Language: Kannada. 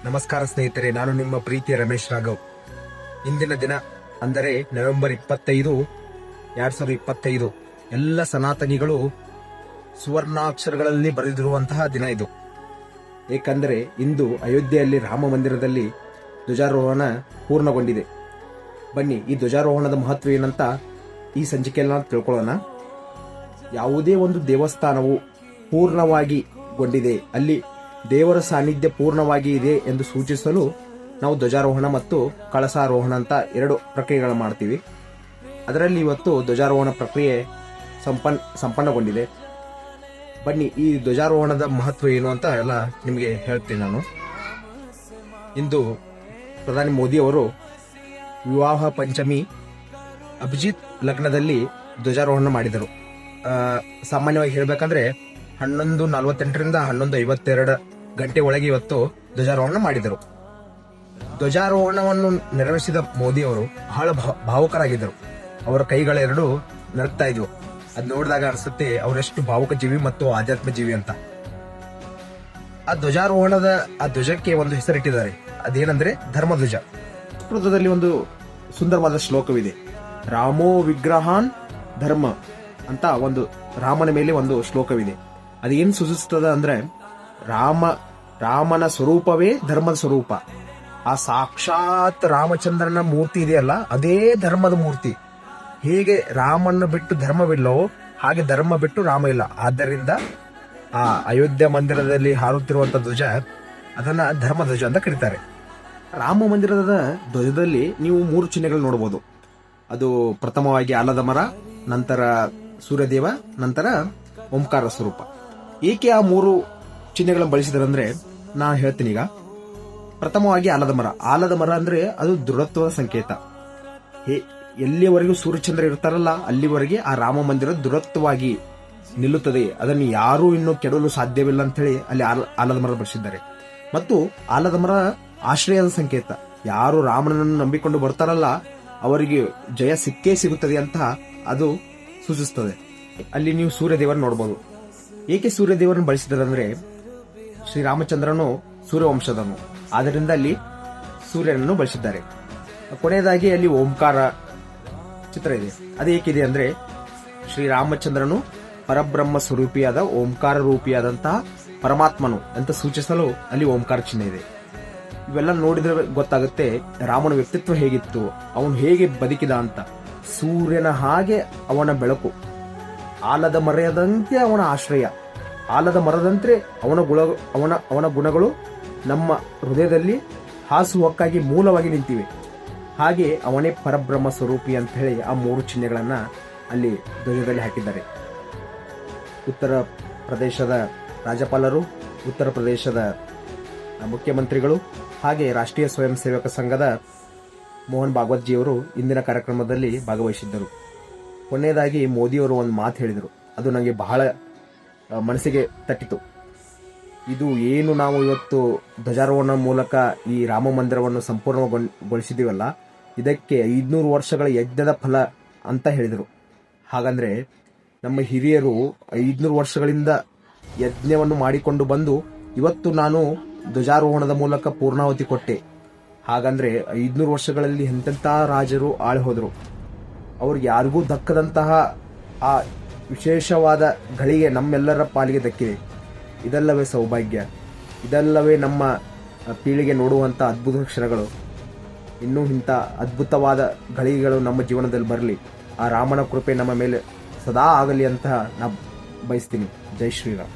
ನಮಸ್ಕಾರ ಸ್ನೇಹಿತರೆ, ನಾನು ನಿಮ್ಮ ಪ್ರೀತಿಯ ರಮೇಶ್ ರಾಘವ್. ಇಂದಿನ ದಿನ ಅಂದರೆ ನವೆಂಬರ್ 25, 2025 ಎಲ್ಲ ಸನಾತನಿಗಳು ಸುವರ್ಣಾಕ್ಷರಗಳಲ್ಲಿ ಬರೆದಿರುವಂತಹ ದಿನ ಇದು. ಏಕೆಂದರೆ ಇಂದು ಅಯೋಧ್ಯೆಯಲ್ಲಿ ರಾಮ ಮಂದಿರದಲ್ಲಿ ಧ್ವಜಾರೋಹಣ ಪೂರ್ಣಗೊಂಡಿದೆ. ಬನ್ನಿ, ಈ ಧ್ವಜಾರೋಹಣದ ಮಹತ್ವ ಏನಂತ ಈ ಸಂಚಿಕೆಯಲ್ಲಿ ನಾವು ತಿಳ್ಕೊಳ್ಳೋಣ. ಯಾವುದೇ ಒಂದು ದೇವಸ್ಥಾನವು ಪೂರ್ಣವಾಗಿ ಗೊಂಡಿದೆ, ಅಲ್ಲಿ ದೇವರ ಸಾನ್ನಿಧ್ಯ ಪೂರ್ಣವಾಗಿ ಇದೆ ಎಂದು ಸೂಚಿಸಲು ನಾವು ಧ್ವಜಾರೋಹಣ ಮತ್ತು ಕಳಸಾರೋಹಣ ಅಂತ ಎರಡು ಪ್ರಕ್ರಿಯೆಗಳು ಮಾಡ್ತೀವಿ. ಅದರಲ್ಲಿ ಇವತ್ತು ಧ್ವಜಾರೋಹಣ ಪ್ರಕ್ರಿಯೆ ಸಂಪನ್ನಗೊಂಡಿದೆ. ಬನ್ನಿ, ಈ ಧ್ವಜಾರೋಹಣದ ಮಹತ್ವ ಏನು ಅಂತ ಎಲ್ಲ ನಿಮಗೆ ಹೇಳ್ತೀನಿ ನಾನು. ಇಂದು ಪ್ರಧಾನಿ ಮೋದಿ ಅವರು ವಿವಾಹ ಪಂಚಮಿ ಅಭಿಜಿತ್ ಲಗ್ನದಲ್ಲಿ ಧ್ವಜಾರೋಹಣ ಮಾಡಿದರು. ಸಾಮಾನ್ಯವಾಗಿ ಹೇಳಬೇಕಂದ್ರೆ 11:48 11:52 ಗಂಟೆ ಒಳಗೆ ಇವತ್ತು ಧ್ವಜಾರೋಹಣ ಮಾಡಿದರು. ಧ್ವಜಾರೋಹಣವನ್ನು ನೆರವೇರಿಸಿದ ಮೋದಿ ಅವರು ಬಹಳ ಭಾವುಕರಾಗಿದ್ದರು. ಅವರ ಕೈಗಳೆರಡು ನರಗ್ತಾ ಇದ್ವು. ಅದ್ ನೋಡಿದಾಗ ಅನಿಸುತ್ತೆ ಅವರೆಷ್ಟು ಭಾವುಕ ಜೀವಿ ಮತ್ತು ಆಧ್ಯಾತ್ಮ ಜೀವಿ ಅಂತ. ಆ ಧ್ವಜಾರೋಹಣದ ಆ ಧ್ವಜಕ್ಕೆ ಒಂದು ಹೆಸರಿಟ್ಟಿದ್ದಾರೆ, ಅದೇನಂದ್ರೆ ಧರ್ಮಧ್ವಜ. ಸಂಸ್ಕೃತದಲ್ಲಿ ಒಂದು ಸುಂದರವಾದ ಶ್ಲೋಕವಿದೆ, ರಾಮೋ ವಿಗ್ರಹಾನ್ ಧರ್ಮ ಅಂತ ಒಂದು ರಾಮನ ಮೇಲೆ ಒಂದು ಶ್ಲೋಕವಿದೆ. ಅದೇನು ಸೂಚಿಸ್ತದ ಅಂದ್ರೆ ರಾಮನ ಸ್ವರೂಪವೇ ಧರ್ಮದ ಸ್ವರೂಪ. ಆ ಸಾಕ್ಷಾತ್ ರಾಮಚಂದ್ರನ ಮೂರ್ತಿ ಇದೆಯಲ್ಲ, ಅದೇ ಧರ್ಮದ ಮೂರ್ತಿ. ಹೇಗೆ ರಾಮನ ಬಿಟ್ಟು ಧರ್ಮವಿಲ್ಲವೋ ಹಾಗೆ ಧರ್ಮ ಬಿಟ್ಟು ರಾಮ ಇಲ್ಲ. ಆದ್ದರಿಂದ ಆ ಅಯೋಧ್ಯ ಮಂದಿರದಲ್ಲಿ ಹಾರುತ್ತಿರುವಂತಹ ಧ್ವಜ ಅದನ್ನ ಧರ್ಮಧ್ವಜ ಅಂತ ಕರೀತಾರೆ. ರಾಮ ಮಂದಿರದ ಧ್ವಜದಲ್ಲಿ ನೀವು 3 ಚಿಹ್ನೆಗಳು ನೋಡಬಹುದು. ಅದು ಪ್ರಥಮವಾಗಿ ಆಲದ ಮರ, ನಂತರ ಸೂರ್ಯದೇವ, ನಂತರ ಓಂಕಾರ ಸ್ವರೂಪ. ಏಕೆ ಆ 3 ಚಿಹ್ನೆಗಳನ್ನು ಬಳಸಿದಾರಂದ್ರೆ ನಾನು ಹೇಳ್ತೀನಿ ಈಗ. ಪ್ರಥಮವಾಗಿ ಆಲದ ಮರ ಅಂದ್ರೆ ಅದು ದೃಢತ್ವದ ಸಂಕೇತ. ಎಲ್ಲಿಯವರೆಗೂ ಸೂರ್ಯಚಂದ್ರ ಇರ್ತಾರಲ್ಲ ಅಲ್ಲಿವರೆಗೆ ಆ ರಾಮ ಮಂದಿರ ದೃಢತ್ವವಾಗಿ ನಿಲ್ಲುತ್ತದೆ. ಅದನ್ನು ಯಾರೂ ಇನ್ನು ಕೆಡವಲು ಸಾಧ್ಯವಿಲ್ಲ ಅಂತ ಹೇಳಿ ಅಲ್ಲಿ ಆಲದ ಮರ ಬಳಸಿದ್ದಾರೆ. ಮತ್ತು ಆಲದ ಮರ ಆಶ್ರಯದ ಸಂಕೇತ. ಯಾರು ರಾಮನನ್ನು ನಂಬಿಕೊಂಡು ಬರ್ತಾರಲ್ಲ ಅವರಿಗೆ ಜಯ ಸಿಕ್ಕೇ ಸಿಗುತ್ತದೆ ಅಂತ ಅದು ಸೂಚಿಸುತ್ತದೆ. ಅಲ್ಲಿ ನೀವು ಸೂರ್ಯದೇವರನ್ನು ನೋಡಬಹುದು. ಏಕೆ ಸೂರ್ಯದೇವರನ್ನು ಬಳಸಿದಾರಂದ್ರೆ ಶ್ರೀರಾಮಚಂದ್ರನು ಸೂರ್ಯವಂಶದನು, ಆದ್ದರಿಂದ ಅಲ್ಲಿ ಸೂರ್ಯನನ್ನು ಬಳಸಿದ್ದಾರೆ. ಕೊನೆಯದಾಗಿ ಅಲ್ಲಿ ಓಂಕಾರ ಚಿತ್ರ ಇದೆ. ಅದು ಏಕಿದೆ ಅಂದ್ರೆ ಶ್ರೀರಾಮಚಂದ್ರನು ಪರಬ್ರಹ್ಮ ಸ್ವರೂಪಿಯಾದ ಓಂಕಾರ ರೂಪಿಯಾದಂತಹ ಪರಮಾತ್ಮನು ಅಂತ ಸೂಚಿಸಲು ಅಲ್ಲಿ ಓಂಕಾರ ಚಿಹ್ನೆ ಇದೆ. ಇವೆಲ್ಲ ನೋಡಿದ್ರೆ ಗೊತ್ತಾಗುತ್ತೆ ರಾಮನ ವ್ಯಕ್ತಿತ್ವ ಹೇಗಿತ್ತು, ಅವನು ಹೇಗೆ ಬದುಕಿದ ಅಂತ. ಸೂರ್ಯನ ಹಾಗೆ ಅವನ ಬೆಳಕು, ಆಲದ ಮರದಂತೆ ಅವನ ಆಶ್ರಯ, ಆಲದ ಮರದಂತೆ ಅವನ ಗುಣಗಳು ನಮ್ಮ ಹೃದಯದಲ್ಲಿ ಹಾಸುಹೊಕ್ಕಾಗಿ ಮೂಲವಾಗಿ ನಿಂತಿವೆ. ಹಾಗೆ ಅವನೇ ಪರಬ್ರಹ್ಮ ಸ್ವರೂಪಿ ಅಂತ ಹೇಳಿ ಆ 3 ಚಿಹ್ನೆಗಳನ್ನ ಅಲ್ಲಿ ಧ್ವಜದಲ್ಲಿ ಹಾಕಿದ್ದಾರೆ. ಉತ್ತರ ಪ್ರದೇಶದ ರಾಜ್ಯಪಾಲರು, ಉತ್ತರ ಪ್ರದೇಶದ ಮುಖ್ಯಮಂತ್ರಿಗಳು, ಹಾಗೆ ರಾಷ್ಟ್ರೀಯ ಸ್ವಯಂ ಸೇವಕ ಸಂಘದ ಮೋಹನ್ ಭಾಗವತ್ ಜಿಯವರು ಇಂದಿನ ಕಾರ್ಯಕ್ರಮದಲ್ಲಿ ಭಾಗವಹಿಸಿದ್ದರು. ಕೊನೆಯದಾಗಿ ಮೋದಿಯವರು ಒಂದು ಮಾತು ಹೇಳಿದರು, ಅದು ನನಗೆ ಬಹಳ ಮನಸ್ಸಿಗೆ ತಟ್ಟಿತು. ಇದು ಏನು ನಾವು ಇವತ್ತು ಧ್ವಜಾರೋಹಣ ಮೂಲಕ ಈ ರಾಮ ಮಂದಿರವನ್ನು ಸಂಪೂರ್ಣಗೊಳಿಸಿದೀವಲ್ಲ, ಇದಕ್ಕೆ 500 ವರ್ಷಗಳ ಯಜ್ಞದ ಫಲ ಅಂತ ಹೇಳಿದರು. ಹಾಗಂದ್ರೆ ನಮ್ಮ ಹಿರಿಯರು 500 ವರ್ಷಗಳಿಂದ ಯಜ್ಞವನ್ನು ಮಾಡಿಕೊಂಡು ಬಂದು ಇವತ್ತು ನಾನು ಧ್ವಜಾರೋಹಣದ ಮೂಲಕ ಪೂರ್ಣಾವತಿ ಕೊಟ್ಟೆ. ಹಾಗಂದ್ರೆ 500 ವರ್ಷಗಳಲ್ಲಿ ಎಂತೆಂಥ ರಾಜರು ಆಳಿ ಹೋದರು. ಅವ್ರಿಗೆ ಯಾರಿಗೂ ದಕ್ಕದಂತಹ ಆ ವಿಶೇಷವಾದ ಗಳಿಗೆ ನಮ್ಮೆಲ್ಲರ ಪಾಲಿಗೆ ದಕ್ಕಿದೆ. ಇದೆಲ್ಲವೇ ಸೌಭಾಗ್ಯ, ಇದೆಲ್ಲವೇ ನಮ್ಮ ಪೀಳಿಗೆ ನೋಡುವಂಥ ಅದ್ಭುತ ಕ್ಷಣಗಳು. ಇನ್ನೂ ಇಂಥ ಅದ್ಭುತವಾದ ಗಳಿಗೆಗಳು ನಮ್ಮ ಜೀವನದಲ್ಲಿ ಬರಲಿ. ಆ ರಾಮನ ಕೃಪೆ ನಮ್ಮ ಮೇಲೆ ಸದಾ ಆಗಲಿ ಅಂತ ನಾ ಬಯಸ್ತೀನಿ. ಜೈ ಶ್ರೀರಾಮ್.